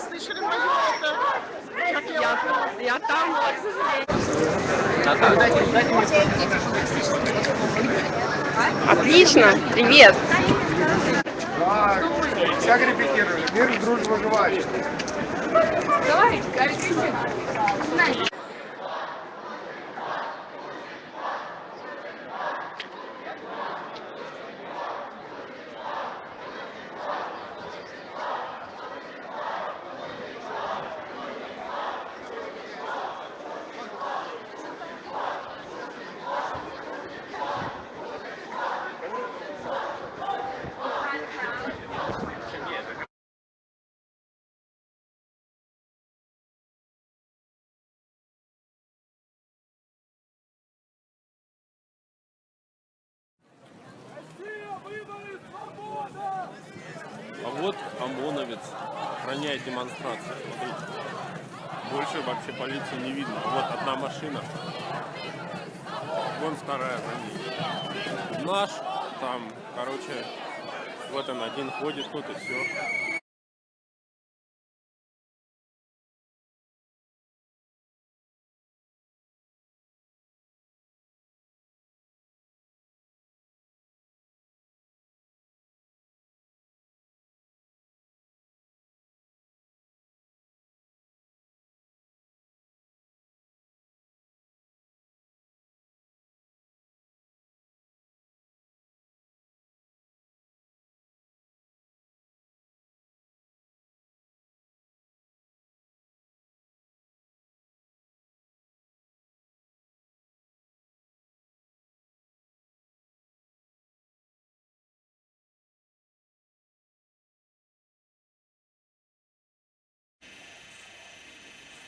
Слышали мое это? Как я там, Отлично, привет. Как репетировали? Мир, дружба, желание. Давай, говорите. А вот ОМОНовец охраняет демонстрацию. Смотрите. Больше вообще полиции не видно. Вот одна машина. Вон вторая за ней. Наш там, короче, вот он один ходит тут и все.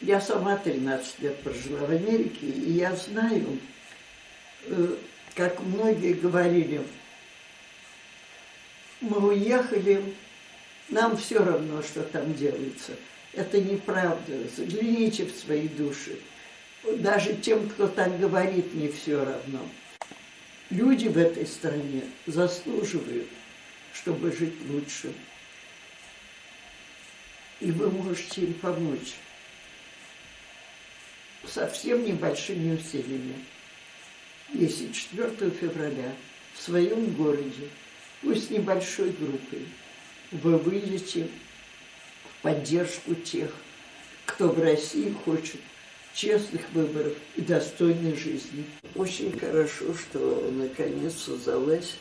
Я сама 13 лет прожила в Америке, и я знаю, как многие говорили, мы уехали, нам все равно, что там делается. Это неправда. Загляните в свои души. Даже тем, кто так говорит, не все равно. Люди в этой стране заслуживают, чтобы жить лучше. И вы можете им помочь. Совсем небольшими усилиями. Если 4 февраля в своем городе, пусть небольшой группой, вы выйдете в поддержку тех, кто в России хочет честных выборов и достойной жизни. Очень хорошо, что наконец создалась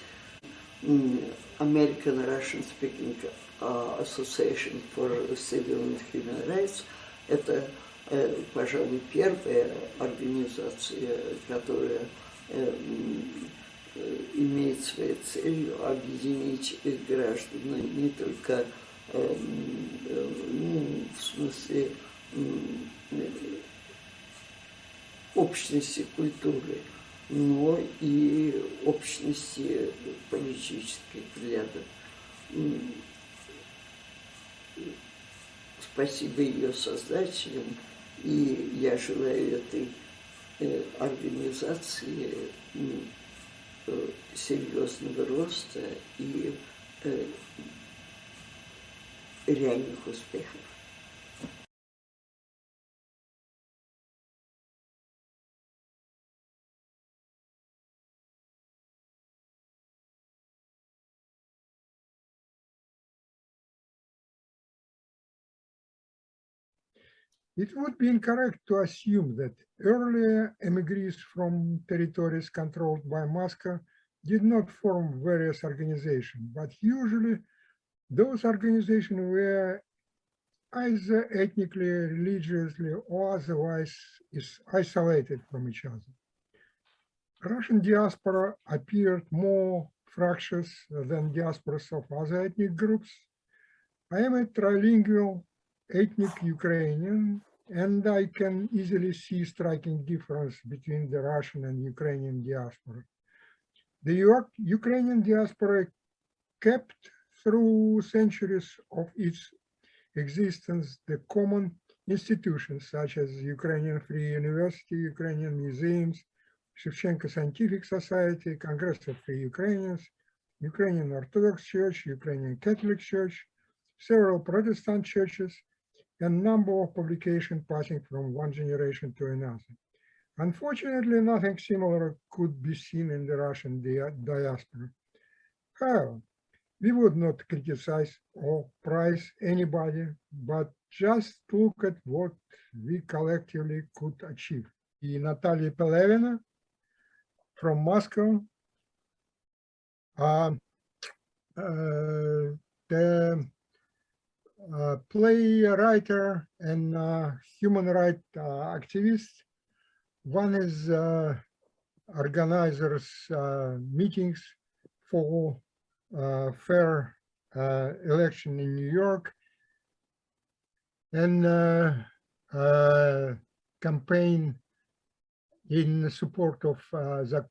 American Russian Speaking Association for Civil and Human Rights. Это, пожалуй, первая организация, которая имеет своей целью объединить граждан не только в смысле общности культуры, но и общности политических взглядов. Спасибо ее создателям, и я желаю этой организации серьезного роста и реальных успехов. It would be incorrect to assume that earlier emigres from territories controlled by Moscow did not form various organizations, but usually those organizations were either ethnically, religiously, or otherwise isolated from each other. Russian diaspora appeared more fractious than diasporas of other ethnic groups. I am a trilingual ethnic Ukrainian, and I can easily see striking difference between the Russian and Ukrainian diaspora. The Ukrainian diaspora kept through centuries of its existence the common institutions such as Ukrainian Free University, Ukrainian museums, Shevchenko Scientific Society, Congress of Free Ukrainians, Ukrainian Orthodox Church, Ukrainian Catholic Church, several Protestant churches, and number of publications passing from one generation to another. Unfortunately, nothing similar could be seen in the Russian diaspora. However, we would not criticize or praise anybody, but just look at what we collectively could achieve. И Natalia Pelevina from Moscow, the playwright and human rights activist. One is organizers meetings for fair election in New York, and campaign in support of the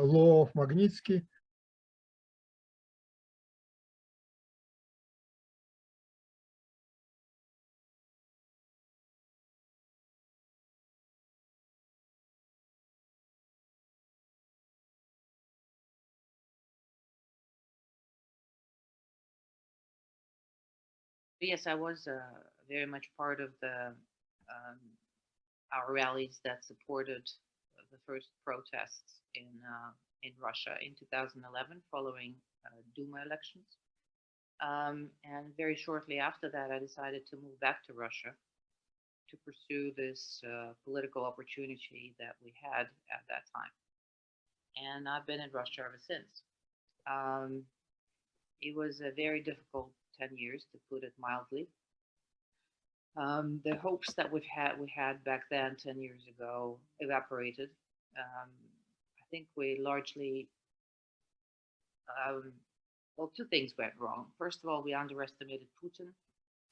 law of Magnitsky. Yes, I was very much part of the our rallies that supported the first protests in Russia in 2011 following Duma elections. And very shortly after that, I decided to move back to Russia to pursue this political opportunity that we had at that time. And I've been in Russia ever since. It was a very difficult 10 years, to put it mildly. The hopes that we had back then 10 years ago evaporated. I think we largely, well, two things went wrong. First of all, we underestimated Putin.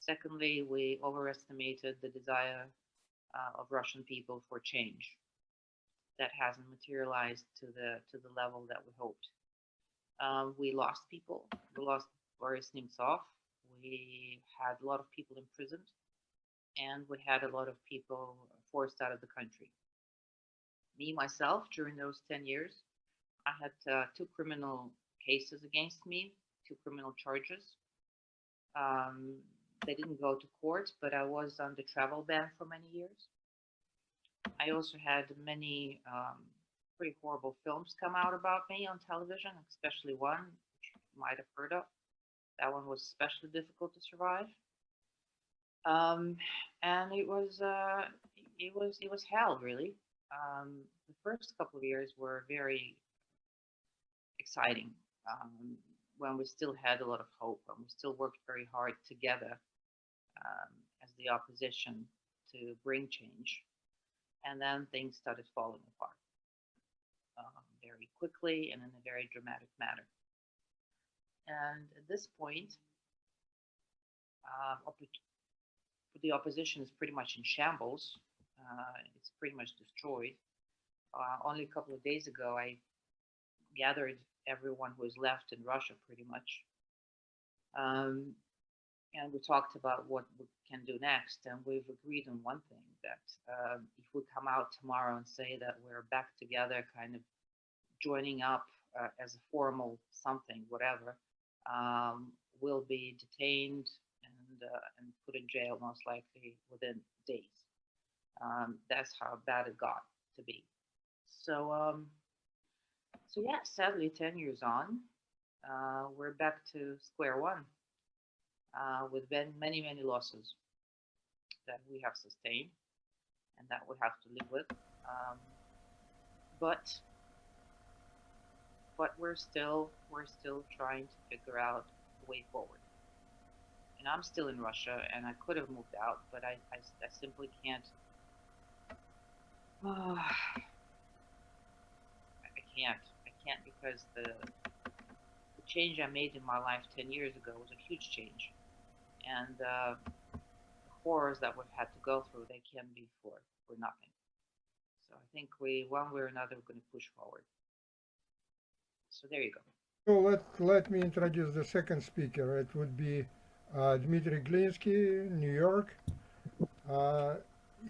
Secondly, we overestimated the desire of Russian people for change. That hasn't materialized to the level that we hoped. We lost people. We lost Boris Nemtsov. We had a lot of people imprisoned, and we had a lot of people forced out of the country. Me, myself, during those 10 years, I had 2 criminal cases against me, 2 criminal charges. They didn't go to court, but I was under travel ban for many years. I also had many pretty horrible films come out about me on television, especially one, which you might have heard of. That one was especially difficult to survive, and it was hell, really. The first couple of years were very exciting, when we still had a lot of hope, and we still worked very hard together as the opposition to bring change. And then things started falling apart very quickly and in a very dramatic manner. And at this point, the opposition is pretty much in shambles. It's pretty much destroyed. Only a couple of days ago, I gathered everyone who is left in Russia, pretty much. And we talked about what we can do next. And we've agreed on one thing, that if we come out tomorrow and say that we're back together, kind of joining up as a formal something, whatever, will be detained and put in jail, most likely within days. That's how bad it got to be. So yeah, sadly, 10 years on, we're back to square one, with many, many losses that we have sustained and that we have to live with. But we're still trying to figure out the way forward. And I'm still in Russia, and I could have moved out, but I simply can't. I can't because the change I made in my life 10 years ago was a huge change, and the horrors that we've had to go through, they can be for nothing. So I think one way or another, we're going to push forward. So there you go. So let me introduce the second speaker. It would be Dmitry Glinsky, New York.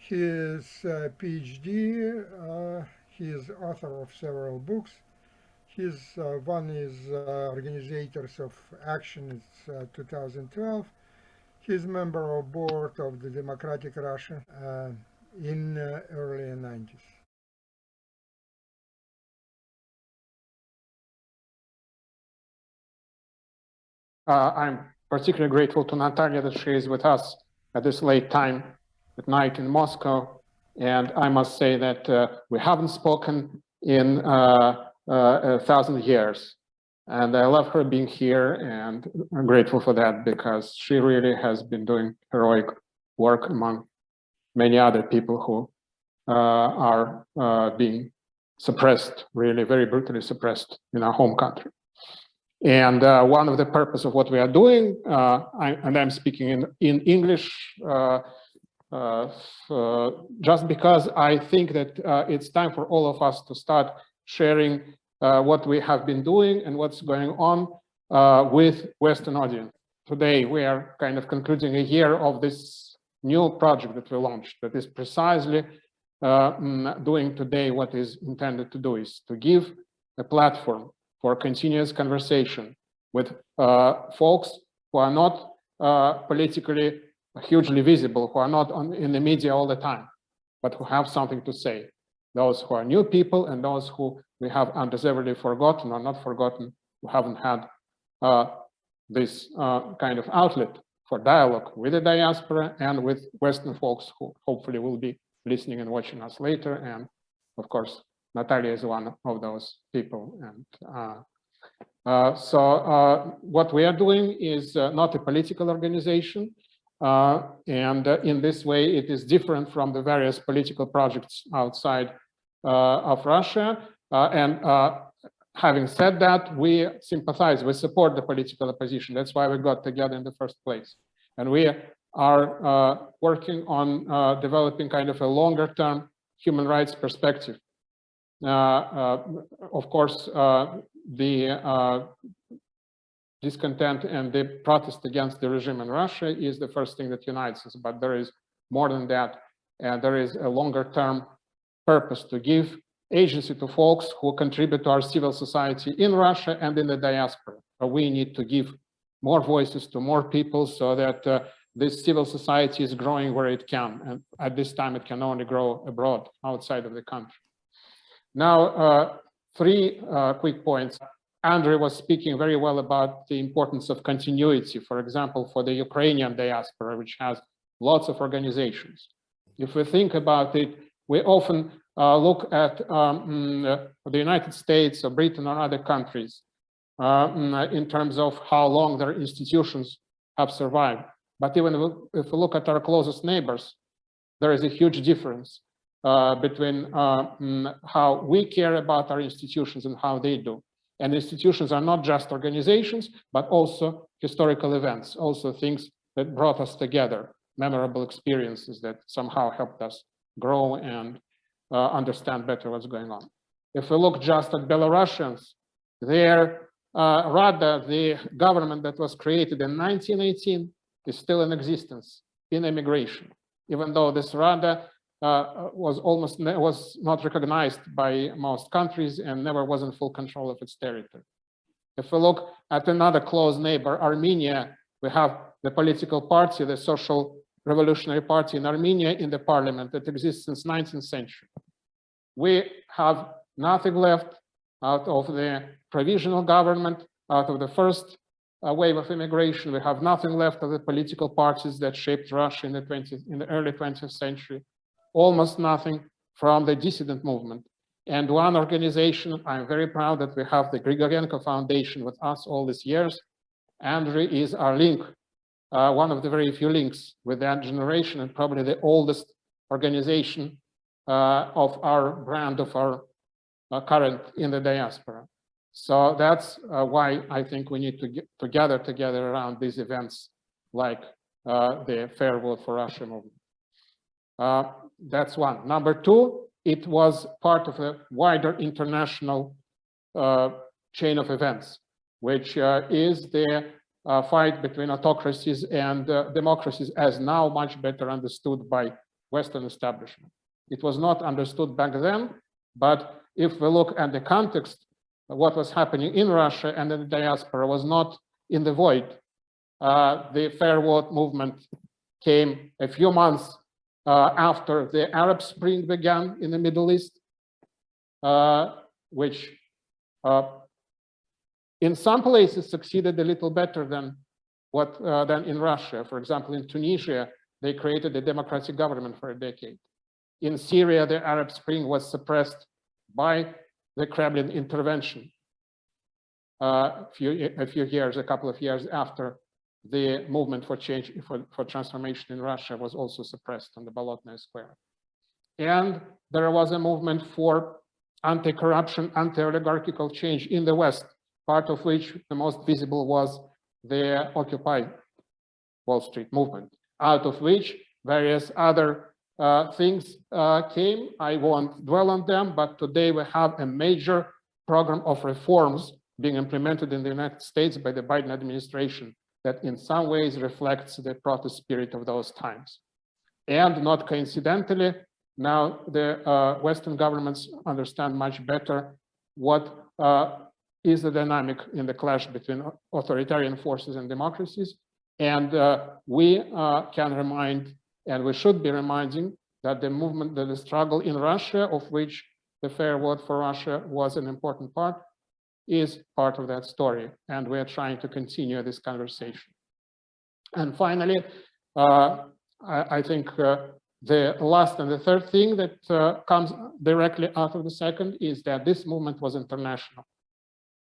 He is a PhD. He is author of several books. One is Organizers of Action, it's 2012. He's member of board of the Democratic Russia in early 90s. I'm particularly grateful to Natalia that she is with us at this late time at night in Moscow. And I must say that we haven't spoken in 1,000 years. And I love her being here, and I'm grateful for that because she really has been doing heroic work among many other people who are being suppressed, really very brutally suppressed in our home country. And one of the purpose of what we are doing, I'm speaking in English, just because I think that it's time for all of us to start sharing what we have been doing and what's going on with Western audience. Today, we are kind of concluding a year of this new project that we launched that is precisely doing today what is intended to do, is to give a platform for continuous conversation with folks who are not politically hugely visible, who are not in the media all the time, but who have something to say. Those who are new people and those who we have undeservedly forgotten or not forgotten, who haven't had this kind of outlet for dialogue with the diaspora and with Western folks who hopefully will be listening and watching us later. And of course, Natalia is one of those people. And so what we are doing is not a political organization. And in this way, it is different from the various political projects outside of Russia. Having said that, we sympathize, we support the political opposition. That's why we got together in the first place. And we are working on developing kind of a longer term human rights perspective. Of course, the discontent and the protest against the regime in Russia is the first thing that unites us, but there is more than that. And there is a longer term purpose to give agency to folks who contribute to our civil society in Russia and in the diaspora. We need to give more voices to more people so that this civil society is growing where it can. And at this time, it can only grow abroad, outside of the country. Now, three quick points. Andrew was speaking very well about the importance of continuity, for example, for the Ukrainian diaspora, which has lots of organizations. If we think about it, we often look at the United States or Britain or other countries in terms of how long their institutions have survived. But even if we look at our closest neighbors, there is a huge difference between how we care about our institutions and how they do. And institutions are not just organizations, but also historical events, also things that brought us together, memorable experiences that somehow helped us grow and understand better what's going on. If we look just at Belarusians, their Rada, the government that was created in 1918, is still in existence in emigration, even though this Rada was not recognized by most countries and never was in full control of its territory. If we look at another close neighbor, Armenia, we have the political party, the Social Revolutionary Party in Armenia in the parliament that exists since 19th century. We have nothing left out of the provisional government, out of the first wave of immigration. We have nothing left of the political parties that shaped Russia in the early 20th century. Almost nothing from the dissident movement. And one organization, I'm very proud that we have the Grigorenko Foundation with us all these years. Andrew is our link, one of the very few links with that generation, and probably the oldest organization of our brand, of our current in the diaspora. So that's why I think we need to get together around these events like the Fair Vote for Russia movement. That's one. Number two, it was part of a wider international chain of events, which is the fight between autocracies and democracies as now much better understood by Western establishment. It was not understood back then, but if we look at the context, what was happening in Russia and in the diaspora was not in the void. The fair vote movement came a few months after the Arab Spring began in the Middle East, which in some places succeeded a little better than in Russia. For example, in Tunisia, they created a democratic government for a decade. In Syria, the Arab Spring was suppressed by the Kremlin intervention a couple of years after the movement for change, for transformation in Russia was also suppressed on the Bolotnaya Square. And there was a movement for anti-corruption, anti-oligarchical change in the West, part of which the most visible was the Occupy Wall Street movement, out of which various other things came. I won't dwell on them, but today we have a major program of reforms being implemented in the United States by the Biden administration that in some ways reflects the protest spirit of those times. And not coincidentally, now the Western governments understand much better what is the dynamic in the clash between authoritarian forces and democracies. And we can remind, and we should be reminding, that the movement, that the struggle in Russia, of which the fair vote for Russia was an important part, is part of that story. And we are trying to continue this conversation. And finally, I think the last and the third thing that comes directly out of the second is that this movement was international.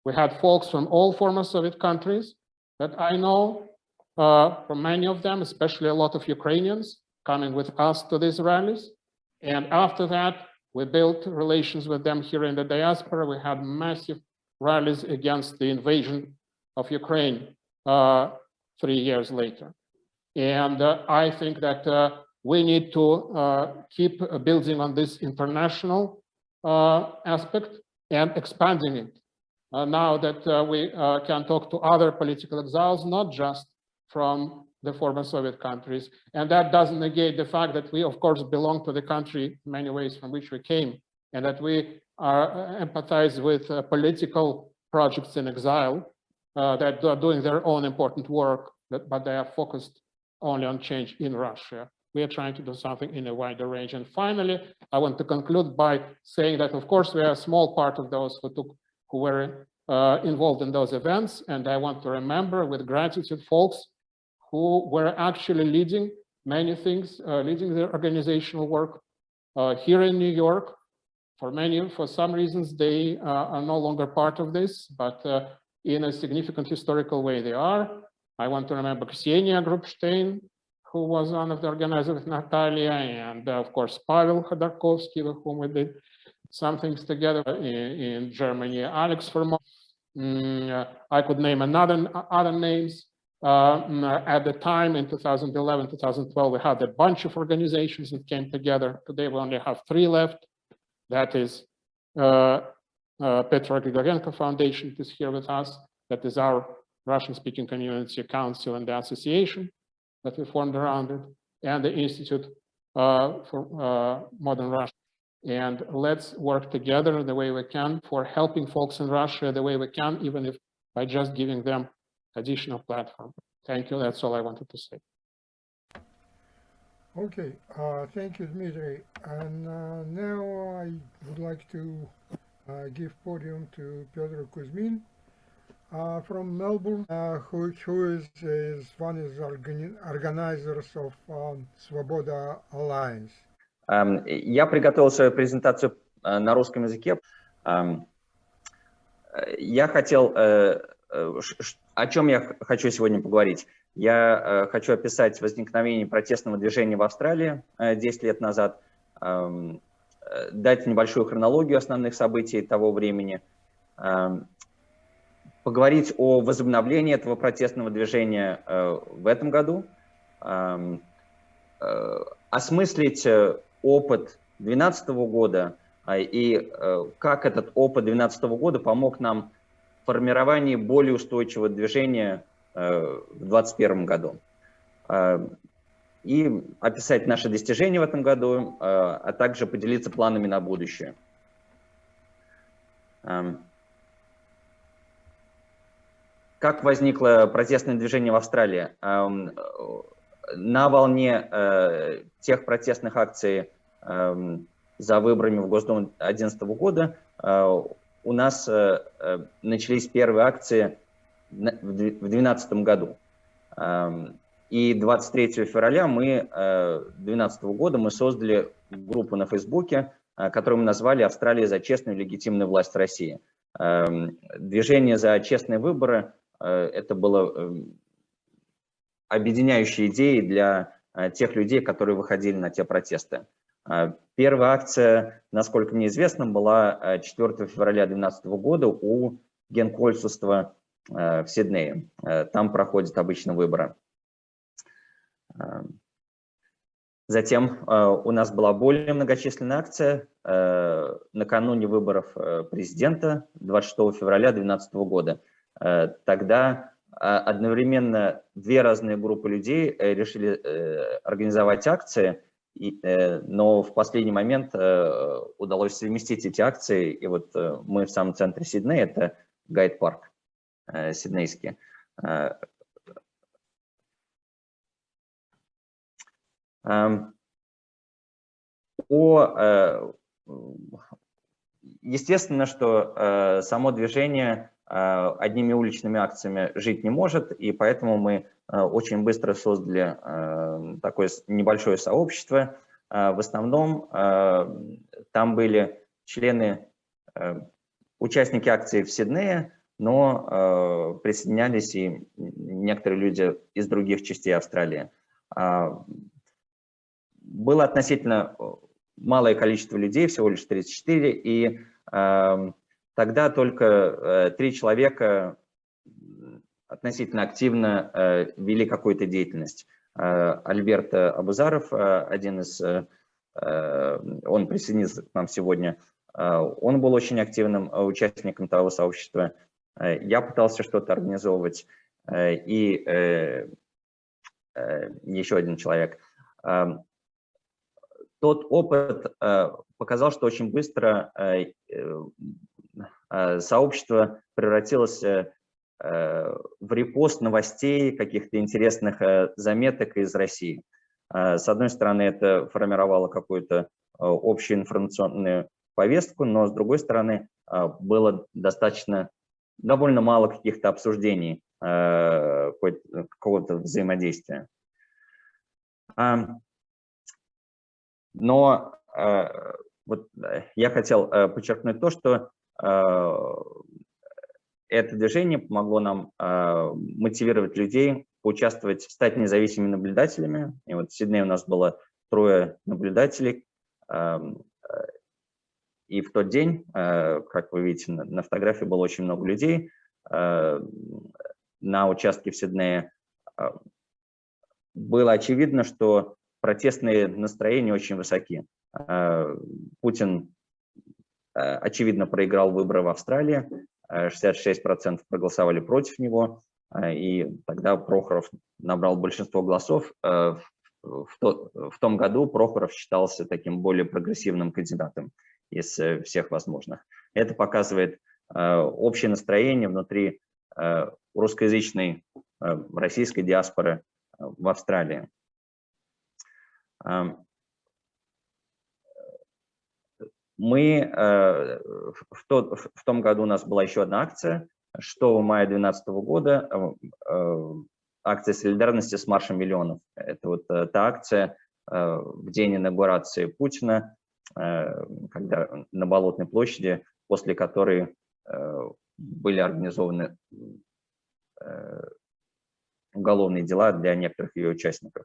We had folks from all former Soviet countries that I know, from many of them, especially a lot of Ukrainians, coming with us to these rallies. And after that, we built relations with them here in the diaspora. We had massive rallies against the invasion of Ukraine 3 years later. And I think that we need to keep building on this international aspect and expanding it. Now that we can talk to other political exiles, not just from the former Soviet countries. And that doesn't negate the fact that we, of course, belong to the country in many ways from which we came, and that we empathize with political projects in exile that are doing their own important work, but they are focused only on change in Russia. We are trying to do something in a wider range. And finally, I want to conclude by saying that, of course, we are a small part of those who were involved in those events. And I want to remember with gratitude folks who were actually leading many things, leading their organizational work here in New York. For some reasons, they are no longer part of this, but in a significant historical way they are. I want to remember Ksenia Grupstein, who was one of the organizers with Natalia, and of course, Pavel Khodorkovsky, with whom we did some things together in Germany, Alex Fermont. I could name other names. At the time in 2011, 2012, we had a bunch of organizations that came together. Today, we only have 3 left. That is Petro Grigorenko Foundation is here with us. That is our Russian-speaking community council and the association that we formed around it, and the Institute for Modern Russia. And let's work together the way we can for helping folks in Russia the way we can, even if by just giving them additional platform. Thank you. That's all I wanted to say. Okay, thank you, Dmitry. And now I would like to give podium to Piotr Kuzmin from Melbourne, who is one of the organizers of Svoboda Alliance. Я приготовил свою презентацию на русском языке. Я хотел, о чем я хочу сегодня поговорить. Я хочу описать возникновение протестного движения в Австралии 10 лет назад, дать небольшую хронологию основных событий того времени, поговорить о возобновлении этого протестного движения в этом году, осмыслить опыт 2012 года и как этот опыт 2012 года помог нам в формировании более устойчивого движения в 2021 году. И описать наши достижения в этом году, а также поделиться планами на будущее. Как возникло протестное движение в Австралии? На волне тех протестных акций за выборами в Госдуму 2011 года у нас начались первые акции в 2012 году. И 23 февраля 2012 года мы создали группу на Фейсбуке, которую мы назвали «Австралия за честную и легитимную власть в России». Движение за честные выборы – это было объединяющей идеей для тех людей, которые выходили на те протесты. Первая акция, насколько мне известно, была 4 февраля 2012 года у Генконсульства в Сиднее. Там проходят обычно выборы. Затем у нас была более многочисленная акция накануне выборов президента 26 февраля 2012 года. Тогда одновременно две разные группы людей решили организовать акции, но в последний момент удалось совместить эти акции. И вот мы в самом центре Сиднея, это гайд-парк сиднейский. Естественно, что само движение одними уличными акциями жить не может, и поэтому мы очень быстро создали такое небольшое сообщество. В основном там были члены, участники акции в Сиднее, но присоединялись и некоторые люди из других частей Австралии. Было относительно малое количество людей, всего лишь 34, и тогда только 3 человека относительно активно вели какую-то деятельность. Альберт Абузаров, один из, он присоединился к нам сегодня, он был очень активным участником того сообщества. Я пытался что-то организовывать, и еще один человек. Тот опыт показал, что очень быстро сообщество превратилось в репост новостей, каких-то интересных заметок из России. С одной стороны, это формировало какую-то общую информационную повестку, но с другой стороны, было довольно мало каких-то обсуждений, какого-то взаимодействия. Но вот я хотел подчеркнуть то, что это движение помогло нам мотивировать людей поучаствовать, стать независимыми наблюдателями. И вот в Сиднее у нас было 3 наблюдателей. И в тот день, как вы видите, на фотографии было очень много людей. На участке в Сиднее было очевидно, что протестные настроения очень высоки. Путин, очевидно, проиграл выборы в Австралии, 66% проголосовали против него, и тогда Прохоров набрал большинство голосов. В том году Прохоров считался таким более прогрессивным кандидатом из всех возможных. Это показывает общее настроение внутри русскоязычной российской диаспоры в Австралии. Мы в том году у нас была еще одна акция, 6 мая 2012 года, акция солидарности с маршем миллионов. Это вот та акция в день инаугурации Путина, когда на Болотной площади, после которой были организованы уголовные дела для некоторых ее участников.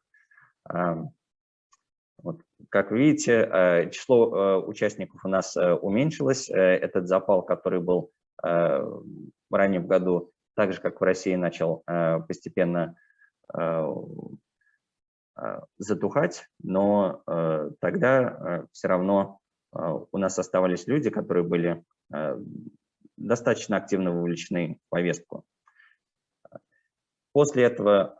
Вот, как вы видите, число участников у нас уменьшилось. Этот запал, который был ранее в году, так же, как в России, начал постепенно затухать, но тогда все равно у нас оставались люди, которые были достаточно активно вовлечены в повестку. После этого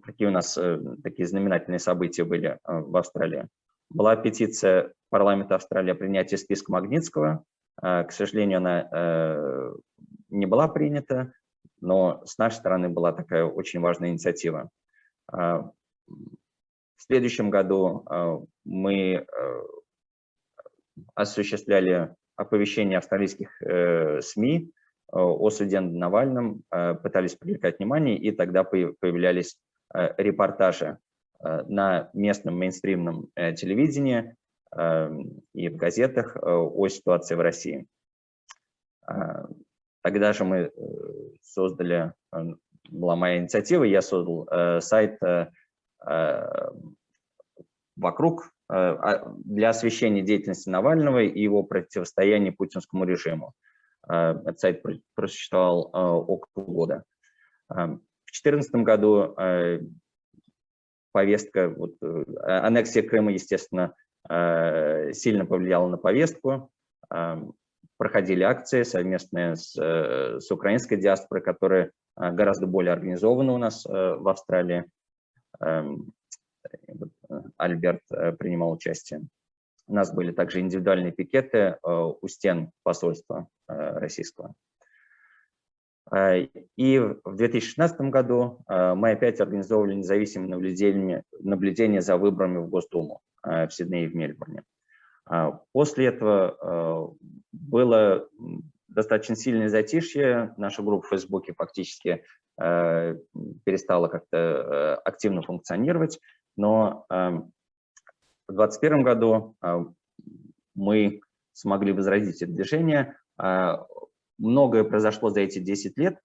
какие у нас такие знаменательные события были в Австралии? Была петиция парламента Австралии о принятии списка Магнитского. К сожалению, она не была принята, но с нашей стороны была такая очень важная инициатива. В следующем году мы осуществляли оповещение австралийских СМИ о суде над Навальным, пытались привлекать внимание, и тогда появлялись репортажи на местном мейнстримном телевидении и в газетах о ситуации в России. Тогда же мы создали, была моя инициатива, я создал сайт вокруг для освещения деятельности Навального и его противостояния путинскому режиму. Этот сайт просуществовал около года. В 2014 году повестка, аннексия Крыма, естественно, сильно повлияла на повестку. Проходили акции совместные с украинской диаспорой, которая гораздо более организована у нас в Австралии. Альберт принимал участие. У нас были также индивидуальные пикеты у стен посольства российского. И в 2016 году мы опять организовывали независимые наблюдения за выборами в Госдуму в Сиднее и в Мельбурне. После этого было достаточно сильное затишье. Наша группа в Фейсбуке фактически перестала как-то активно функционировать. Но в 2021 году мы смогли возродить это движение. Многое произошло за эти 10 лет,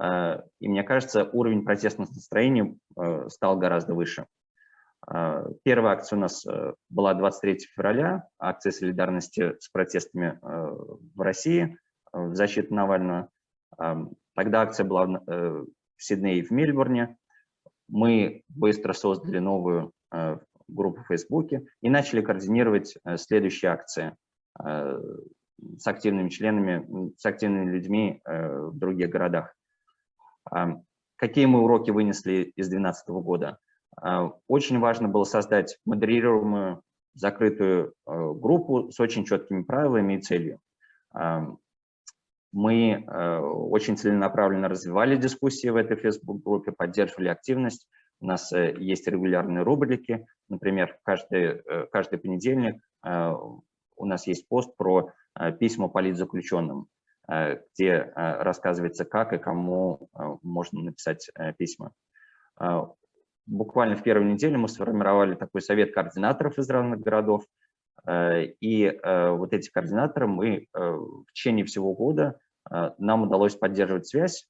и мне кажется, уровень протестных настроений стал гораздо выше. Первая акция у нас была 23 февраля, акция солидарности с протестами в России в защиту Навального. Тогда акция была в Сиднее и в Мельбурне. Мы быстро создали новую группу в Фейсбуке и начали координировать следующие акции с активными членами, с активными людьми в других городах. Какие мы уроки вынесли из 2012 года? Очень важно было создать модерируемую, закрытую группу с очень четкими правилами и целью. Мы очень целенаправленно развивали дискуссии в этой Facebook-группе, поддерживали активность. У нас есть регулярные рубрики. Например, каждый понедельник у нас есть пост про письма политзаключенным, где рассказывается, как и кому можно написать письма. Буквально в первую неделю мы сформировали такой совет координаторов из разных городов. И вот эти координаторы мы в течение всего года нам удалось поддерживать связь.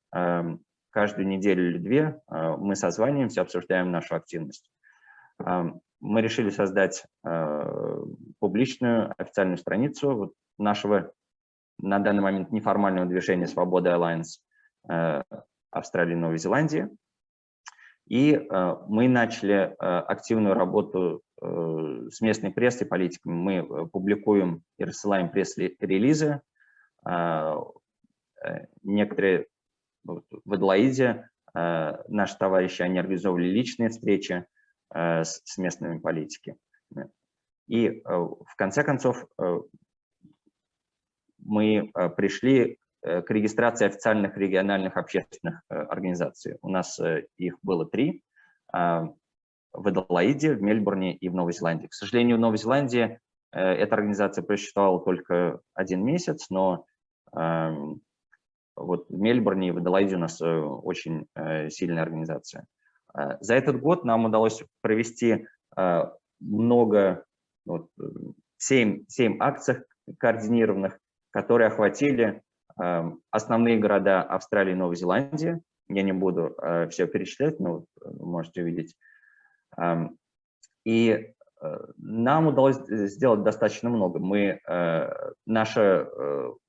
Каждую неделю или две мы созваниваемся, обсуждаем нашу активность. Мы решили создать публичную официальную страницу нашего на данный момент неформального движения «Свобода Alliance» Австралии и Новой Зеландии. И мы начали активную работу с местной прессой и политиками. Мы публикуем и рассылаем пресс-релизы. Некоторые в Аделаиде наши товарищи, они организовывали личные встречи с местными политиками. И в конце концов мы пришли к регистрации официальных региональных общественных организаций. У нас их было 3 в Аделаиде, в Мельбурне и в Новой Зеландии. К сожалению, в Новой Зеландии эта организация просуществовала только 1 месяц, но вот в Мельбурне и в Аделаиде у нас очень сильная организация. За этот год нам удалось провести 7 акций координированных, которые охватили основные города Австралии и Новой Зеландии. Я не буду все перечислять, но вы можете увидеть. И нам удалось сделать достаточно много. Наша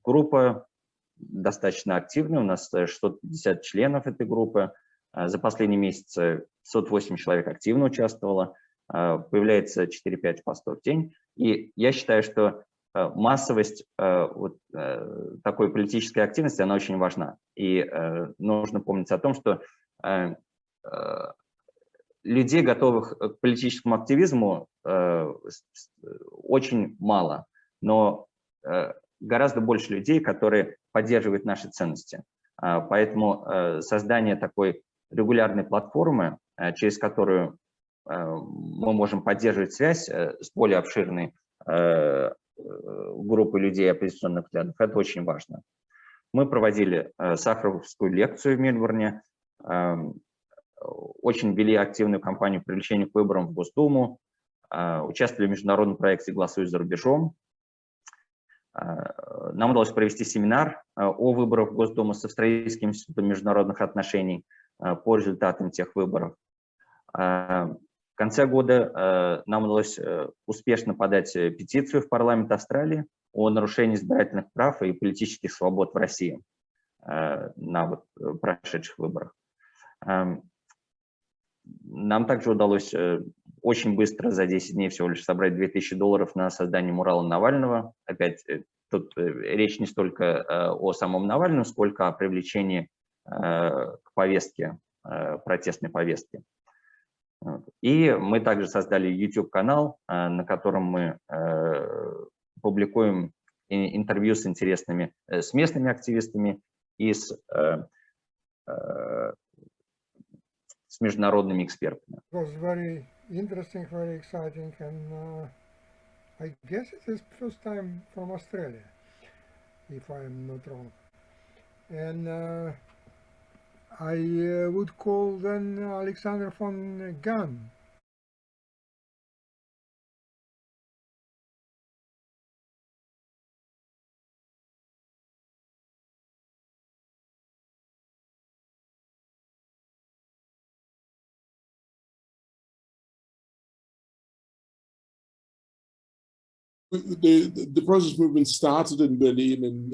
группа достаточно активная, у нас 650 членов этой группы. За последние месяцы 508 человек активно участвовало. Появляется 4-5 постов в день. И я считаю, что массовость вот такой политической активности, она очень важна. И нужно помнить о том, что людей, готовых к политическому активизму, очень мало, но гораздо больше людей, которые поддерживают наши ценности. Поэтому создание такой регулярной платформы, через которую мы можем поддерживать связь с более обширной группой людей оппозиционных взглядов, это очень важно. Мы проводили сахаровскую лекцию в Мельбурне, очень вели активную кампанию по привлечению к выборам в Госдуму, участвовали в международном проекте «Голосуй за рубежом». Нам удалось провести семинар о выборах в Госдуму с Австралийским институтом международных отношений по результатам тех выборов. В конце года нам удалось успешно подать петицию в парламент Австралии о нарушении избирательных прав и политических свобод в России на прошедших выборах. Нам также удалось очень быстро, за 10 дней всего лишь, собрать $2000 на создание мурала Навального. Опять, тут речь не столько о самом Навальном, сколько о привлечении к повестке, протестной повестке. И мы также создали YouTube-канал, на котором мы публикуем интервью с интересными, с местными активистами и с международными экспертами. It was very interesting, very exciting, and I guess it is first time from Australia, if I am not wrong. And I would call then Alexander von Gunn. The protest movement started in Berlin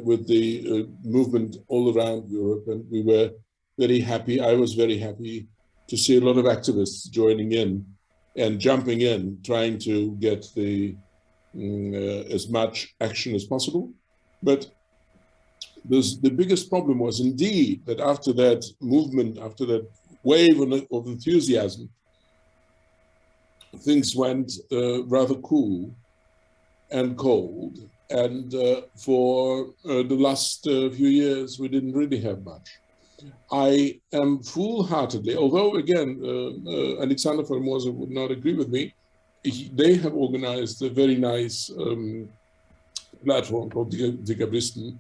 with the movement all around Europe, and we were very happy. I was very happy to see a lot of activists joining in and jumping in, trying to get as much action as possible. But the biggest problem was indeed that after that movement, after that wave of enthusiasm, things went rather cool and cold, and for the last few years we didn't really have much. I am full-heartedly, although again Alexander Formosa would not agree with me, they have organized a very nice platform called Diaspora,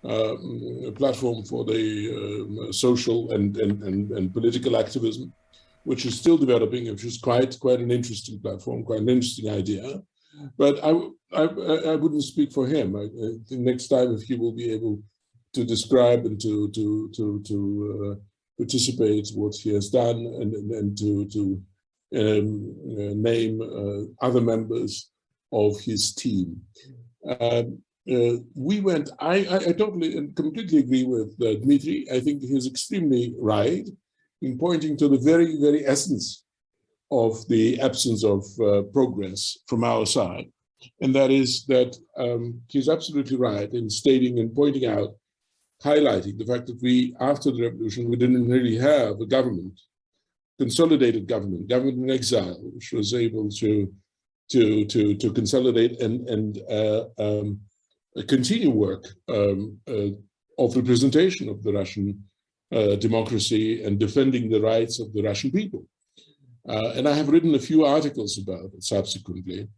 a platform for the social and political activism, which is still developing, which is quite an interesting platform, quite an interesting idea. But I wouldn't speak for him. I think next time, if he will be able to describe and to participate what he has done and to name other members of his team. We went. I totally and completely agree with Dmitry. I think he's extremely right in pointing to the very, very essence of the absence of progress from our side. And that is that he's absolutely right in stating and pointing out, highlighting the fact that we, after the revolution, we didn't really have a government, consolidated government in exile, which was able to consolidate and continue work of representation of the Russian democracy and defending the rights of the Russian people. And I have written a few articles about it subsequently.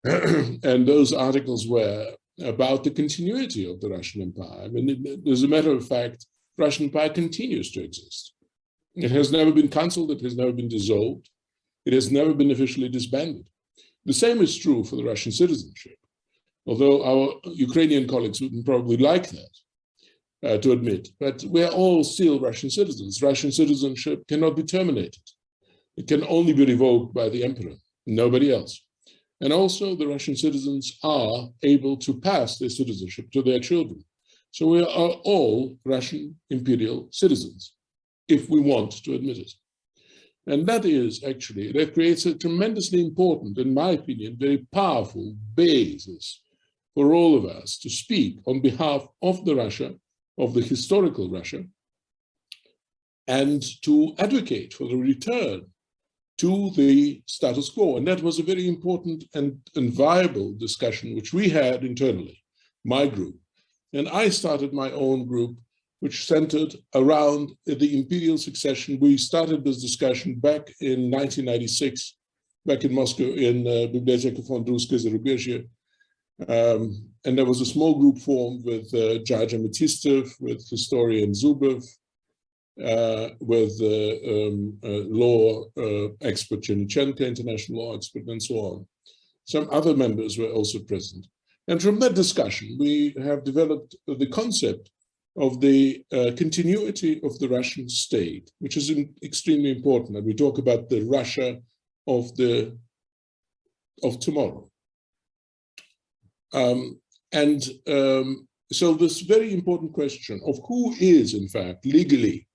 And those articles were about the continuity of the Russian Empire. I mean, as a matter of fact, the Russian Empire continues to exist. It has never been cancelled, it has never been dissolved, it has never been officially disbanded. The same is true for the Russian citizenship, although our Ukrainian colleagues wouldn't probably like that. To admit, but we're all still Russian citizens. Russian citizenship cannot be terminated. It can only be revoked by the emperor, nobody else. And also the Russian citizens are able to pass their citizenship to their children. So we are all Russian imperial citizens, if we want to admit it. And that is actually, that creates a tremendously important, in my opinion, very powerful basis for all of us to speak on behalf of the Russia, of the historical Russia, and to advocate for the return to the status quo. And that was a very important and viable discussion which we had internally, my group. And I started my own group, which centered around the imperial succession. We started this discussion back in 1996, back in Moscow, in Biblioteka Fond Ruskoye Zarubezhye. And there was a small group formed with Judge Ametistov, with historian Zubov, with law expert Chernichenko, international law expert, and so on. Some other members were also present. And from that discussion, we have developed the concept of the continuity of the Russian state, which is extremely important. And we talk about the Russia of tomorrow. So this very important question of who is, in fact, legally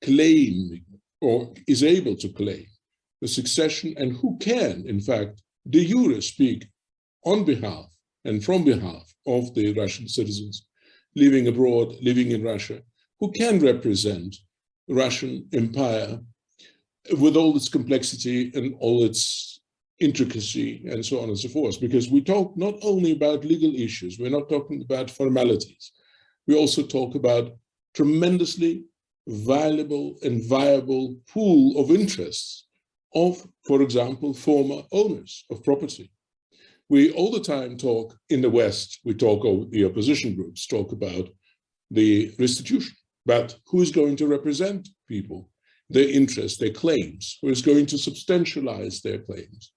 claiming or is able to claim the succession, and who can, in fact, de jure speak on behalf and from behalf of the Russian citizens living abroad, living in Russia, who can represent the Russian empire with all its complexity and all its intricacy and so on and so forth. Because we talk not only about legal issues, we're not talking about formalities. We also talk about tremendously valuable and viable pool of interests of, for example, former owners of property. We all the time talk in the West, we talk, the opposition groups talk about the restitution, but who is going to represent people, their interests, their claims, who is going to substantialize their claims,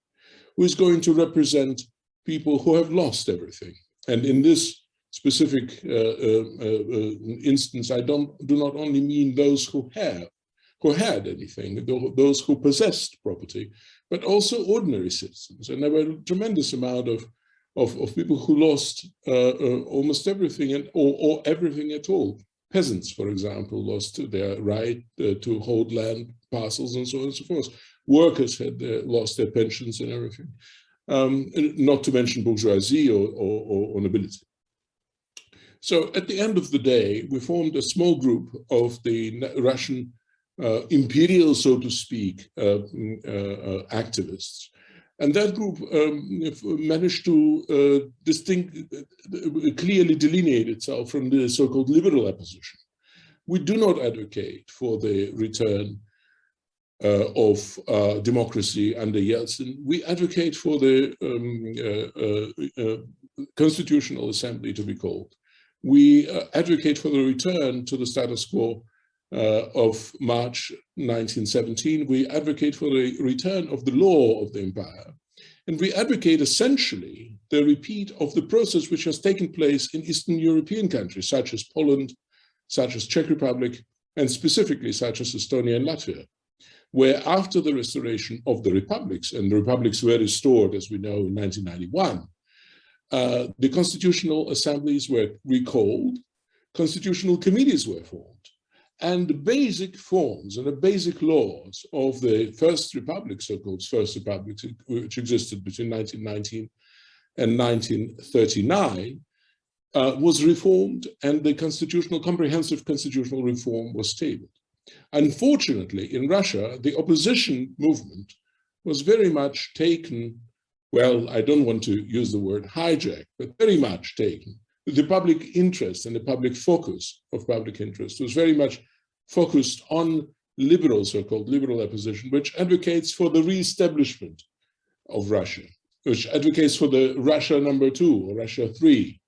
who is going to represent people who have lost everything. And in this specific instance, I do not only mean those who had anything, those who possessed property, but also ordinary citizens. And there were a tremendous amount of people who lost almost everything or everything at all. Peasants, for example, lost their right to hold land parcels and so on and so forth. Workers had lost their pensions and everything, not to mention bourgeoisie or nobility. So at the end of the day, we formed a small group of the Russian imperial, so to speak, activists. And that group managed to clearly delineate itself from the so-called liberal opposition. We do not advocate for the return of democracy under Yeltsin. We advocate for the Constitutional Assembly to be called. We advocate for the return to the status quo of March 1917. We advocate for the return of the law of the empire. And we advocate essentially the repeat of the process which has taken place in Eastern European countries, such as Poland, such as Czech Republic, and specifically such as Estonia and Latvia, where after the restoration of the republics, and the republics were restored, as we know, in 1991, the constitutional assemblies were recalled, constitutional committees were formed, and the basic forms and the basic laws of the First Republic, so-called First Republic, which existed between 1919 and 1939, was reformed, and the comprehensive constitutional reform was tabled. Unfortunately, in Russia, the opposition movement was very much taken, well, I don't want to use the word hijack, but very much taken. The public interest and the public focus of public interest was very much focused on liberal, so-called liberal opposition, which advocates for the re-establishment of Russia, which advocates for the Russia number 2 or Russia 3,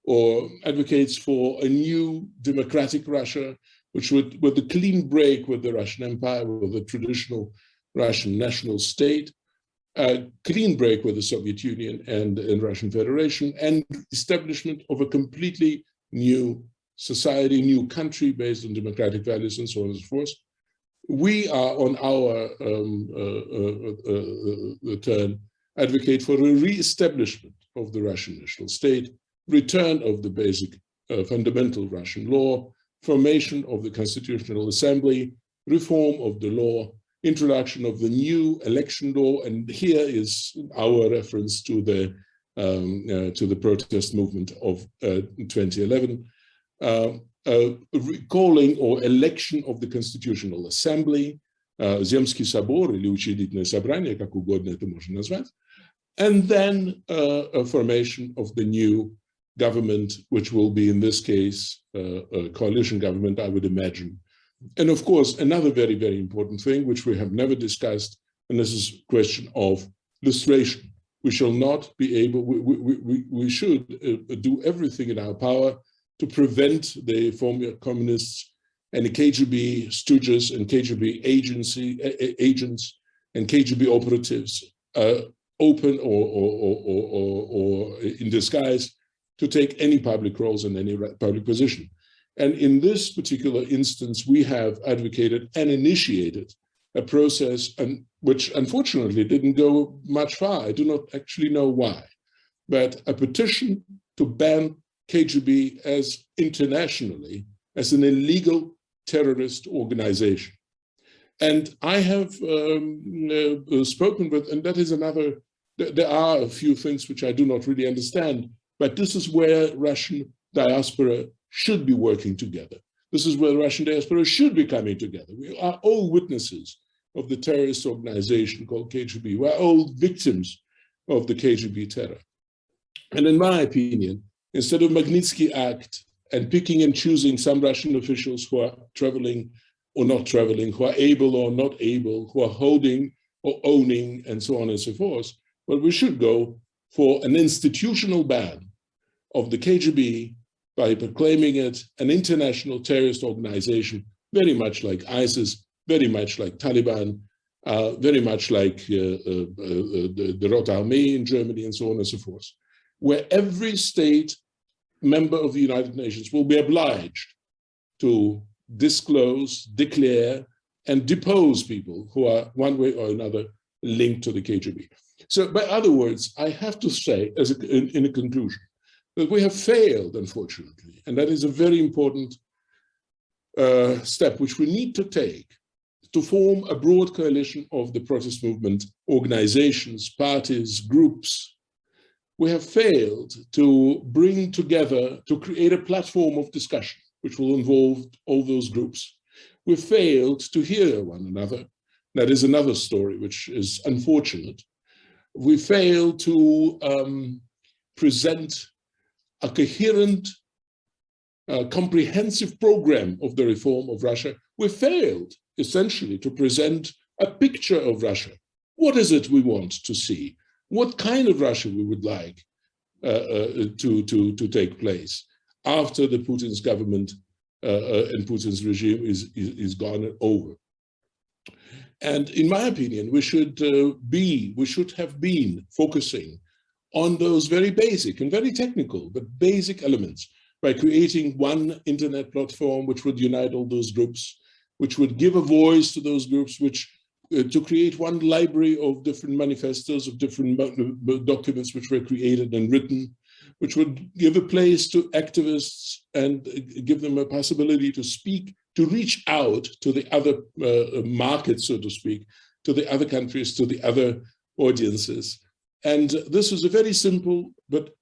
or advocates for a new democratic Russia, which would, with a clean break with the Russian Empire, with the traditional Russian national state, a clean break with the Soviet Union and Russian Federation, and establishment of a completely new society, new country based on democratic values and so on and so forth. We are on our turn advocate for a re-establishment of the Russian national state, return of the basic fundamental Russian law, formation of the Constitutional Assembly, reform of the law, introduction of the new election law, and here is our reference to the protest movement of 2011, recalling or election of the Constitutional Assembly, Земский собор или учредительное собрание, как угодно это можно назвать, and then a formation of the new government, which will be in this case a coalition government, I would imagine. And of course, another very, very important thing, which we have never discussed, and this is a question of lustration. We shall not be able, we should do everything in our power to prevent the former communists and the KGB stooges and KGB agents and KGB operatives open or in disguise to take any public roles in any public position. And in this particular instance, we have advocated and initiated a process which unfortunately didn't go much far. I do not actually know why, but a petition to ban KGB as internationally as an illegal terrorist organization. And I have spoken with, and that is another, there are a few things which I do not really understand, but this is where Russian diaspora should be working together. This is where the Russian diaspora should be coming together. We are all witnesses of the terrorist organization called KGB. We are all victims of the KGB terror. And in my opinion, instead of Magnitsky Act and picking and choosing some Russian officials who are traveling or not traveling, who are able or not able, who are holding or owning, and so on and so forth, well, we should go for an institutional ban of the KGB by proclaiming it an international terrorist organization, very much like ISIS, very much like Taliban, very much like the Rote Armee in Germany, and so on and so forth, where every state member of the United Nations will be obliged to disclose, declare, and depose people who are one way or another linked to the KGB. So, by other words, I have to say, in a conclusion, that we have failed, unfortunately, and that is a very important step which we need to take to form a broad coalition of the protest movement organizations, parties, groups. We have failed to bring together, to create a platform of discussion which will involve all those groups. We failed to hear one another. That is another story which is unfortunate. We failed to present a coherent, comprehensive program of the reform of Russia. We failed essentially to present a picture of Russia. What is it we want to see? What kind of Russia we would like to take place after the Putin's government and Putin's regime is gone and over. And in my opinion, we should have been focusing on those very basic and very technical, but basic elements by creating one internet platform which would unite all those groups, which would give a voice to those groups, which to create one library of different manifestos, of different documents which were created and written, which would give a place to activists and give them a possibility to speak, to reach out to the other markets, so to speak, to the other countries, to the other audiences. And this was a very simple, but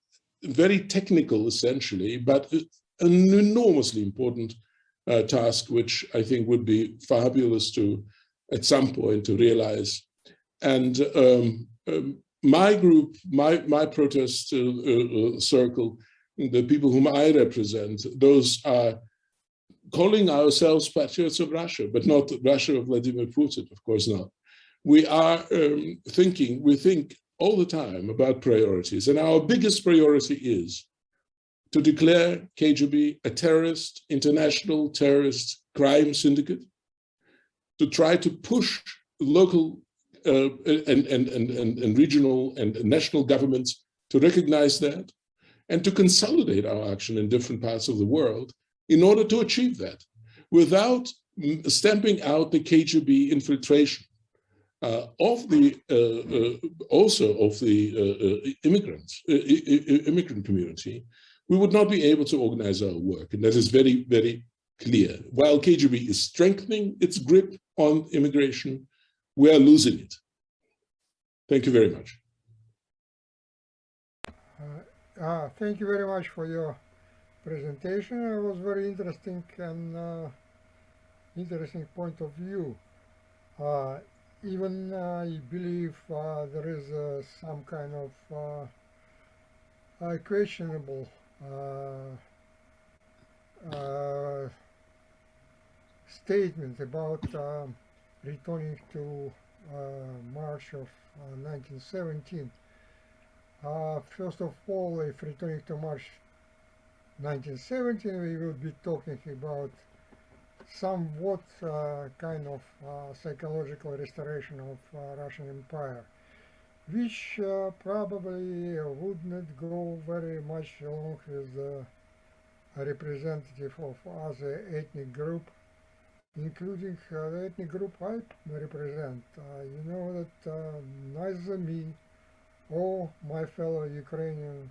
very technical, essentially, but an enormously important task, which I think would be fabulous to, at some point, to realize. And my group, my protest circle, the people whom I represent, those are calling ourselves patriots of Russia, but not Russia of Vladimir Putin, of course not. We are we think all the time about priorities, and our biggest priority is to declare KGB a terrorist, international terrorist crime syndicate, to try to push local and regional and national governments to recognize that, and to consolidate our action in different parts of the world in order to achieve that, without stamping out the KGB infiltration of the immigrant community. We would not be able to organize our work, and that is very, very clear. While KGB is strengthening its grip on immigration, we are losing it. Thank you very much. Thank you very much for your presentation. It was very interesting and interesting point of view. Even I believe there is some kind of questionable statement about returning to March of 1917. First of all, if returning to March 1917, we will be talking about somewhat kind of psychological restoration of Russian Empire, which probably would not go very much along with a representative of other ethnic group, including the ethnic group I represent. You know that neither me or my fellow Ukrainian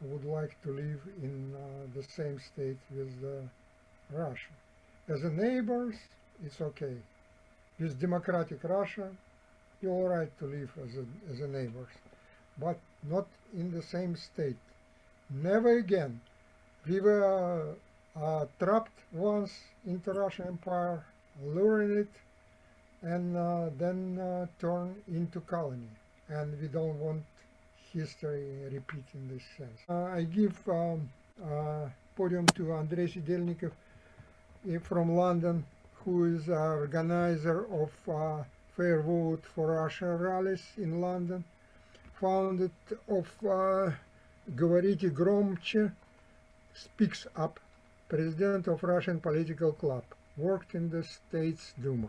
would like to live in the same state with Russia. As a neighbors, it's okay. With democratic Russia, you're all right to live as a neighbors, but not in the same state. Never again. We were trapped once into Russian Empire, luring it, and then turned into colony. And we don't want history repeating this sense. I give podium to Andrei Sidelnikov from London, who is organizer of Fair Vote for Russia rallies in London, founded of Говорите громче, Speaks Up, president of Russian Political Club, worked in the States Duma.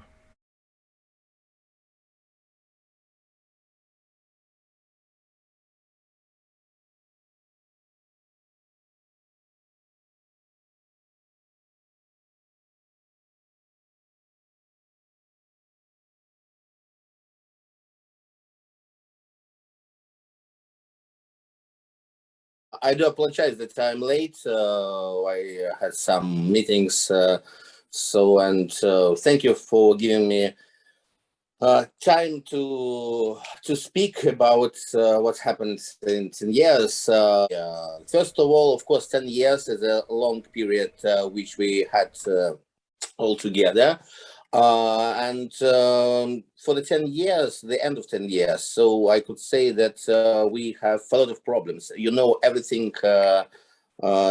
I do apologize that I'm late. I had some meetings, thank you for giving me time to speak about what happened in 10 years. First of all, of course, 10 years is a long period which we had all together. For the 10 years, the end of 10 years, so I could say that we have a lot of problems. You know everything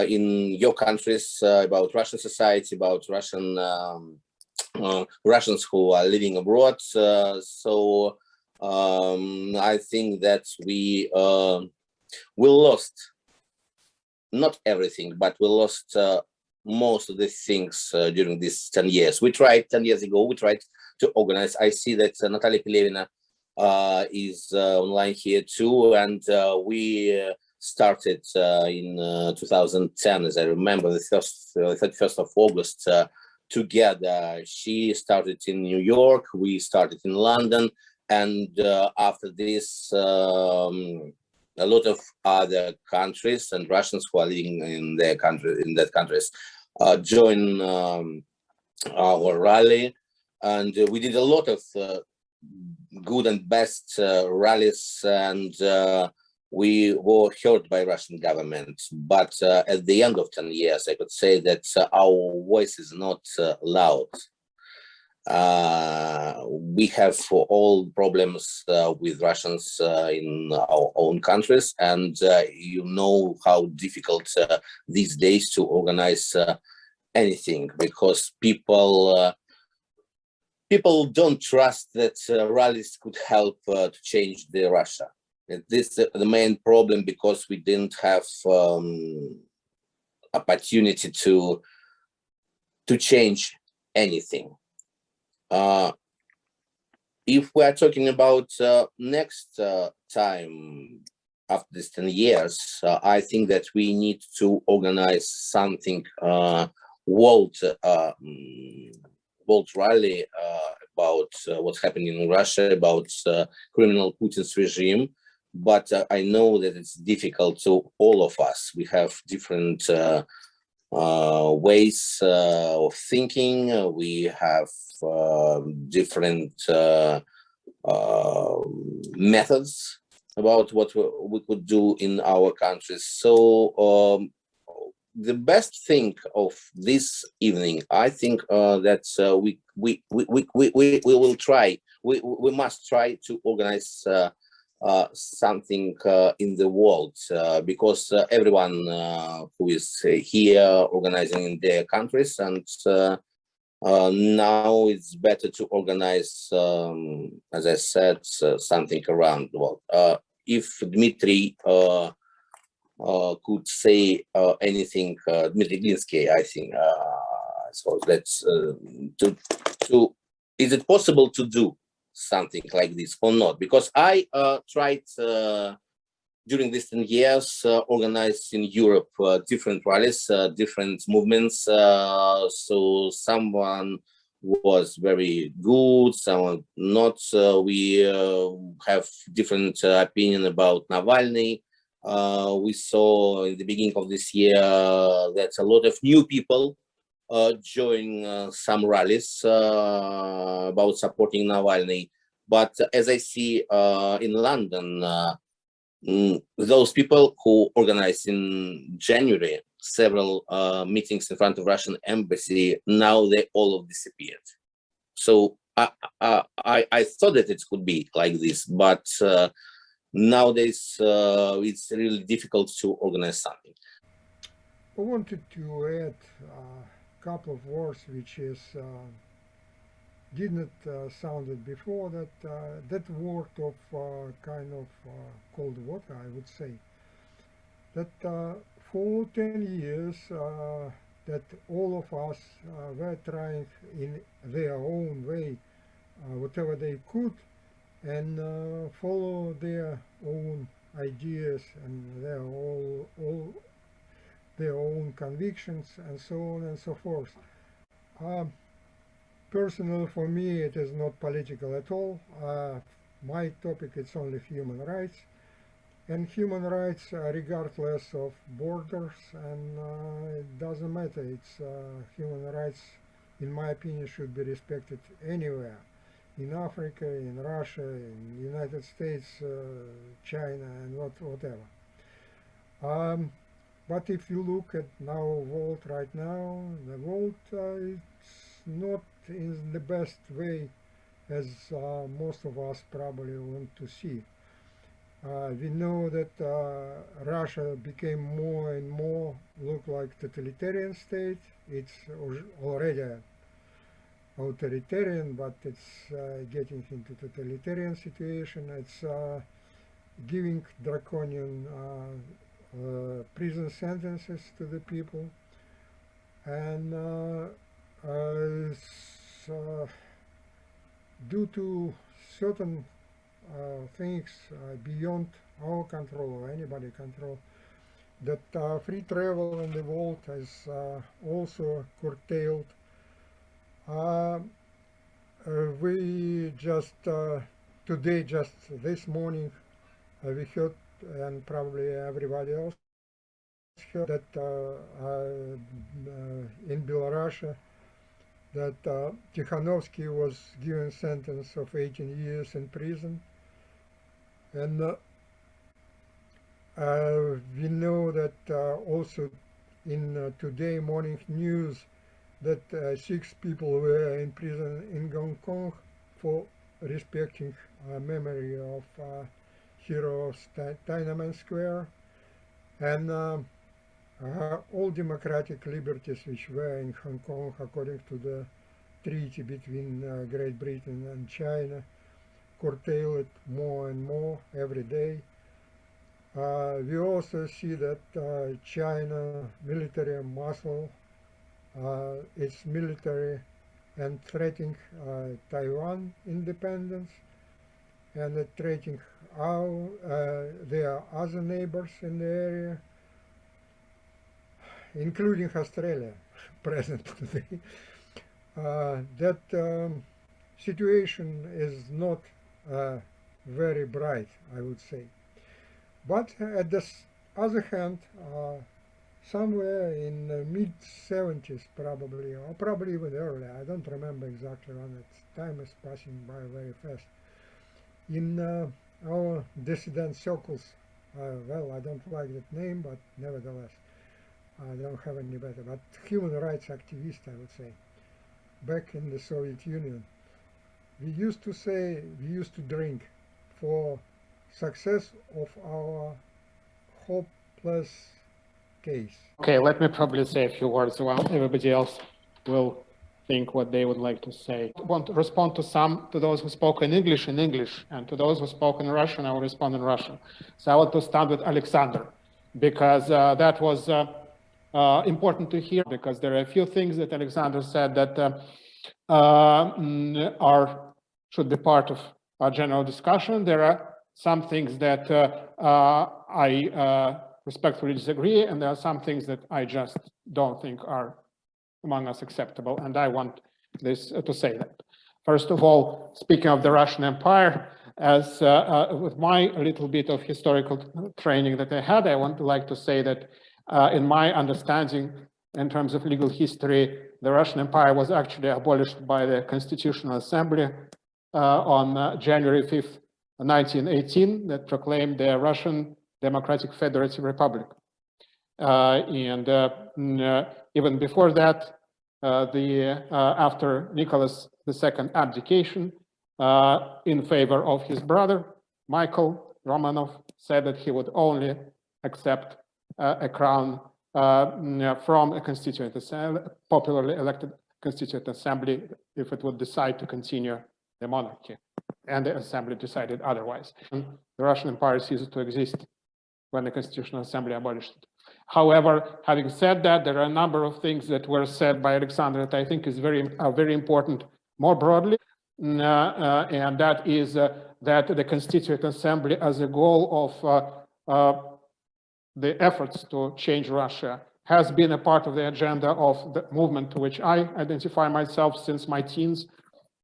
in your countries about Russian society, about Russians who are living abroad. I think that we lost not everything, but we lost most of the things during these 10 years. We tried 10 years ago, we tried to organize. I see that Natalia Pelevina is online here too, and we started in 2010, as I remember, the 31st of August, together. She started in New York, we started in London, and after this, a lot of other countries and Russians who are living in their country, in that countries, join our rally, and we did a lot of good and best rallies, and we were heard by Russian government. But at the end of 10 years, I could say that our voice is not loud. We have all problems with Russians in our own countries, and you know how difficult these days to organize anything, because people don't trust that rallies could help to change the Russia. This is the main problem, because we didn't have opportunity to change anything. If we are talking about next time after this 10 years, I think that we need to organize something world rally about what's happening in Russia, about criminal Putin's regime. But I know that it's difficult to all of us. We have different ways of thinking. We have different methods about what we could do in our countries. So the best thing of this evening, I think that we will try. We must try to organize something in the world because everyone who is here organizing in their countries, and now it's better to organize, as I said, something around the world. If Dmitry could say anything, Dmitry Glinsky, I think. So let's is it possible to do something like this or not? Because I tried during these 10 years organized in Europe different rallies, different movements. So someone was very good, someone not. We have different opinion about Navalny. We saw in the beginning of this year that a lot of new people join some rallies about supporting Navalny. But as I see in London, those people who organized in January several meetings in front of Russian embassy, now they all have disappeared. So I thought that it could be like this, but nowadays it's really difficult to organize something. I wanted to add a couple of words which is did not sounded before, that that word of kind of cold water, I would say, that for 10 years that all of us were trying in their own way whatever they could, and follow their own ideas and their own convictions and so on and so forth. Personally, for me, it is not political at all. My topic is only human rights, and human rights regardless of borders, and it doesn't matter. It's human rights, in my opinion, should be respected anywhere. In Africa, in Russia, in the United States, China, and whatever. But if you look at our world right now, the world it's not in the best way as most of us probably want to see. We know that Russia became more and more look like totalitarian state. It's already authoritarian, but it's getting into totalitarian situation. It's giving draconian prison sentences to the people, and due to certain things beyond our control or anybody control, that free travel in the world is also curtailed. We just today, just this morning, we heard, and probably everybody else heard, that in Belarus, that Tikhanovsky was given a sentence of 18 years in prison. And we know that also in today morning news that 6 people were in prison in Hong Kong for respecting memory of hero of Tiananmen Square, and all democratic liberties which were in Hong Kong according to the treaty between Great Britain and China curtailed more and more every day. We also see that China military muscle, its military, and threatening Taiwan independence, and threatening their other neighbors in the area, including Australia, present today. That situation is not very bright, I would say. But at the other hand, somewhere in the mid-70s probably, or probably even earlier, I don't remember exactly when, time is passing by very fast. In our dissident circles, well, I don't like that name, but nevertheless, I don't have any better, but human rights activist, I would say, back in the Soviet Union, we used to say, we used to drink for success of our hopeless case. Okay, let me probably say a few words while everybody else will think what they would like to say. I want to respond to those who spoke in English, and to those who spoke in Russian, I will respond in Russian. So I want to start with Alexander, because that was important to hear, because there are a few things that Alexander said that should be part of our general discussion. There are some things that I respectfully disagree, and there are some things that I just don't think are among us acceptable, and I want this to say that. First of all, speaking of the Russian Empire, as with my little bit of historical training that I had, I want to like to say that in my understanding, in terms of legal history, the Russian Empire was actually abolished by the Constitutional Assembly on January 5th, 1918, that proclaimed the Russian Democratic Federative Republic. Even before that, after Nicholas II abdication in favor of his brother, Michael Romanov said that he would only accept a crown from a constituent assembly, popularly elected constituent assembly, if it would decide to continue the monarchy. And the assembly decided otherwise. And the Russian Empire ceased to exist when the Constitutional Assembly abolished it. However, having said that, there are a number of things that were said by Alexander that I think is very important more broadly, and that is that the Constituent Assembly, as a goal of the efforts to change Russia, has been a part of the agenda of the movement to which I identify myself since my teens,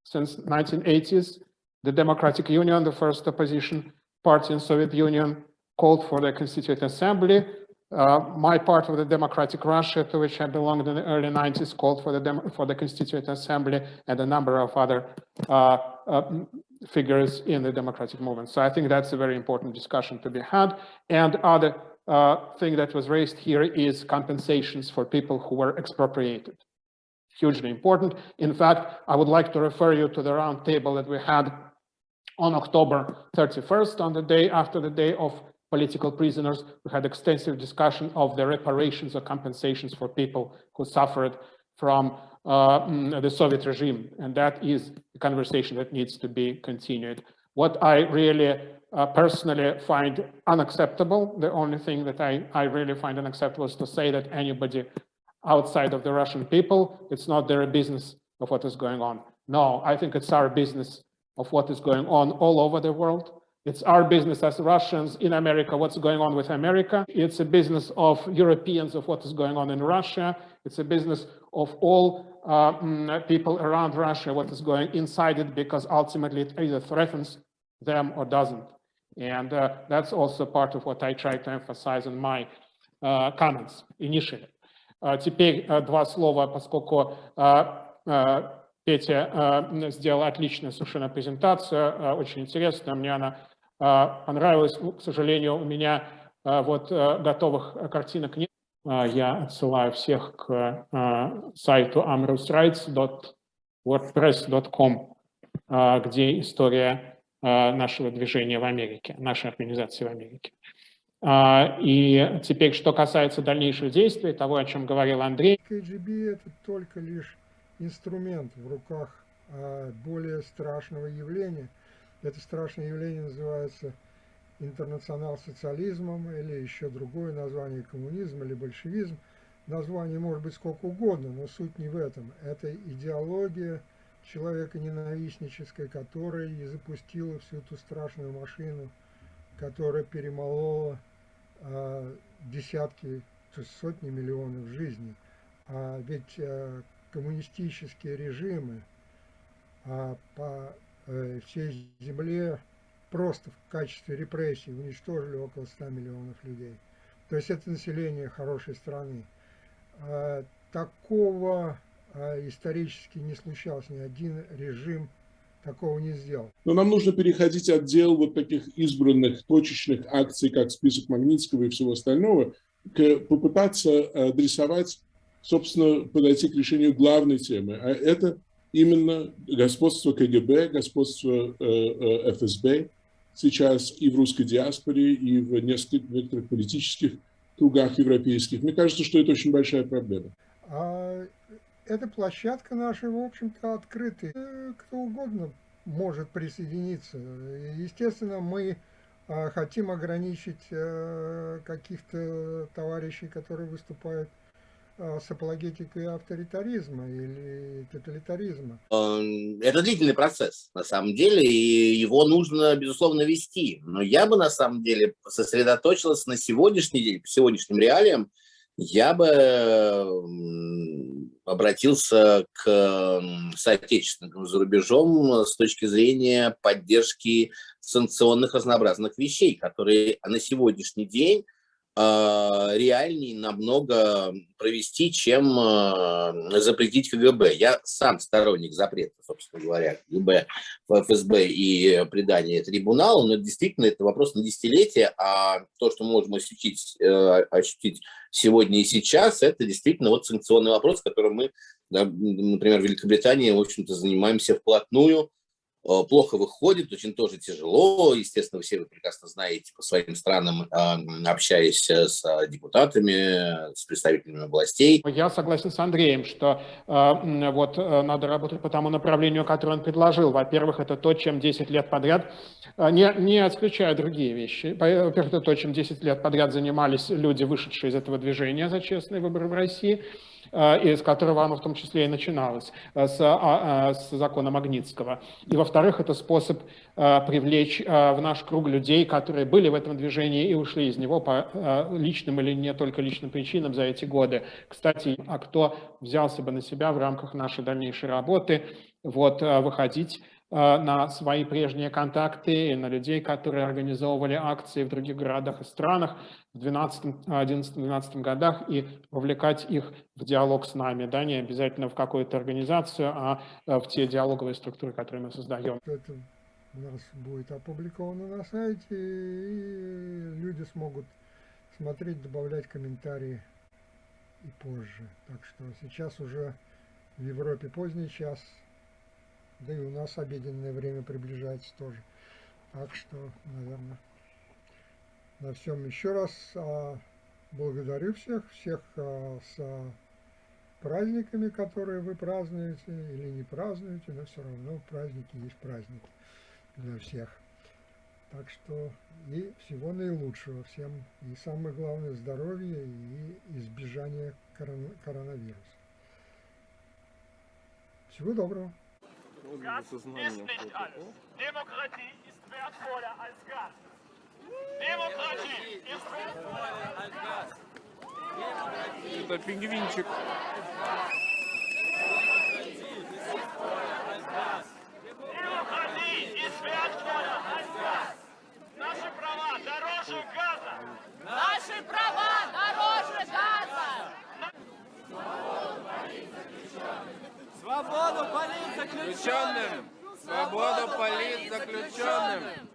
since 1980s. The Democratic Union, the first opposition party in the Soviet Union, called for the Constituent Assembly. My part of the Democratic Russia, to which I belonged in the early 90s, called for the Constituent Assembly, and a number of other figures in the democratic movement. So I think that's a very important discussion to be had. And other thing that was raised here is compensations for people who were expropriated. Hugely important. In fact, I would like to refer you to the roundtable that we had on October 31st, on the day after the Day of Political Prisoners. We had extensive discussion of the reparations or compensations for people who suffered from the Soviet regime, and that is a conversation that needs to be continued. What I really personally find unacceptable, the only thing that I really find unacceptable is to say that anybody outside of the Russian people, it's not their business of what is going on. No, I think it's our business of what is going on all over the world. It's our business as Russians in America, what's going on with America. It's a business of Europeans of what is going on in Russia. It's a business of all people around Russia, what is going inside it, because ultimately it either threatens them or doesn't. And that's also part of what I try to emphasize in my comments initially. Теперь два слова, поскольку Петя сделал отличную совершенно презентацию, очень интересная, мне она понравилась. К сожалению, у меня вот готовых картинок нет. Я отсылаю всех к сайту amrusrights.wordpress.com, где история нашего движения в Америке, нашей организации в Америке. И теперь, что касается дальнейших действий, того, о чем говорил Андрей. КГБ – это только лишь инструмент в руках более страшного явления. Это страшное явление называется интернационал-социализмом, или еще другое название коммунизм или большевизм. Название может быть сколько угодно, но суть не в этом. Это идеология человеконенавистническая, которая и запустила всю эту страшную машину, которая перемолола десятки, сотни миллионов жизней. Ведь коммунистические режимы по всей земле просто в качестве репрессий уничтожили около 100 миллионов людей. То есть это население хорошей страны. Такого исторически не случалось. Ни один режим такого не сделал. Но нам нужно переходить от дел вот таких избранных точечных акций, как список Магнитского и всего остального, попытаться адресовать, собственно, подойти к решению главной темы. А это именно господство КГБ, господство ФСБ сейчас и в русской диаспоре, и в некоторых политических кругах европейских. Мне кажется, что это очень большая проблема. Эта площадка наша, в общем-то, открыта. Кто угодно может присоединиться. Естественно, мы хотим ограничить каких-то товарищей, которые выступают с апологетикой авторитаризма или тоталитаризма. Это длительный процесс, на самом деле, и его нужно, безусловно, вести. Но я бы, на самом деле, сосредоточилась на сегодняшний день, по сегодняшним реалиям. Я бы обратился к соотечественникам за рубежом с точки зрения поддержки санкционных разнообразных вещей, которые на сегодняшний день реальнее намного провести, чем запретить КГБ. Я сам сторонник запрета, собственно говоря, КГБ, ФСБ и предания трибуналу, но действительно это вопрос на десятилетия, а то, что мы можем ощутить сегодня и сейчас, это действительно вот санкционный вопрос, которым мы, да, например, в Великобритании, в общем-то, занимаемся вплотную. Плохо выходит, очень тоже тяжело. Естественно, все вы прекрасно знаете по своим странам, общаясь с депутатами, с представителями властей. Я согласен с Андреем, что вот надо работать по тому направлению, которое он предложил. Во-первых, это то, чем 10 лет подряд, не исключая другие вещи. Во-первых, это то, чем 10 лет подряд занимались люди, вышедшие из этого движения за честные выборы в России, из которого оно в том числе и начиналось, с закона Магнитского. И, во-вторых, это способ привлечь в наш круг людей, которые были в этом движении и ушли из него по личным или не только личным причинам за эти годы. Кстати, а кто взялся бы на себя в рамках нашей дальнейшей работы выходить на свои прежние контакты, на людей, которые организовывали акции в других городах и странах в 2011-2012 годах и вовлекать их в диалог с нами, да, не обязательно в какую-то организацию, а в те диалоговые структуры, которые мы создаем. Это у нас будет опубликовано на сайте, и люди смогут смотреть, добавлять комментарии и позже. Так что сейчас уже в Европе поздний час, да и у нас обеденное время приближается тоже. Так что, наверное, на всем еще раз благодарю всех с праздниками, которые вы празднуете или не празднуете, но все равно праздники есть праздники для всех. Так что и всего наилучшего всем, и самое главное здоровья и избежания коронавируса. Всего доброго. Gas ist nicht alles. Demokratie ist wertvoller als Gas. Demokratie ist wertvoller als Gas. Это пингвинчик. Demokratie ist wertvoller als Gas. Наши права дороже газа. Наши права дороже газа. Свободу политзаключенным! Свободу политзаключенным!